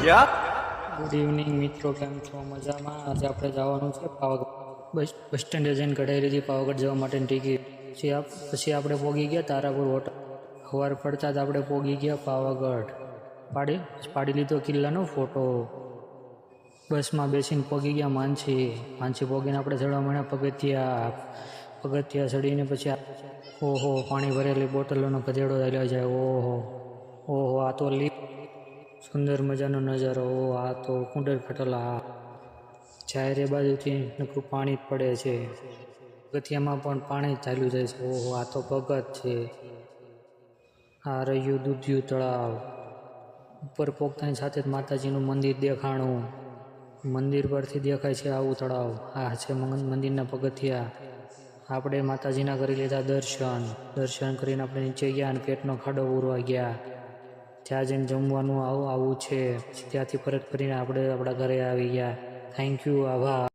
क्या? Good evening મિત્રો, કેમ છો? મજામાં? આજે આપણે જવાનું છે પાવાગઢ. બસ સ્ટેન્ડે જઈને કઢાઈ લીધી પાવાગઢ જવા માટેની ટિકિટ. પછી આપણે પોગી ગયા તારાપુર હોટલ. સવાર પડતા જ આપણે પોગી ગયા પાવાગઢ. પાડી લીધો કિલ્લાનો ફોટો. બસમાં બેસીને પોગી ગયા માનસી પોગીને આપણે ચડવા માંડ્યા પગથિયા ચડીને પછી ઓહો, પાણી ભરેલી બોટલોનો ગધેડો ચાલ્યો જાય. ઓહો, આ તો સુંદર મજાનો નજારો. આ તો કુંડર ખટલા ચારે બાજુથી નકરું પાણી જ પડે છે. પગથિયામાં પણ પાણી જ ચાલ્યું જાય છે. ઓહો, આ તો ભગત છે. આ રહ્યું દૂધિયું તળાવ. ઉપર પોગતાની સાથે જ માતાજીનું મંદિર દેખાણું. મંદિર પરથી દેખાય છે આવું તળાવ. આ છે મંદિરના પગથિયા. આપણે માતાજીના કરી લીધા દર્શન કરીને આપણે નીચે ગયા અને પેટનો ખાડો ઉરવા ગયા. ત્યાં જઈને જમવાનું આવું છે. ત્યાંથી પરત ફરીને આપણે આપણા ઘરે આવી ગયા. થેન્ક યુ, આભાર.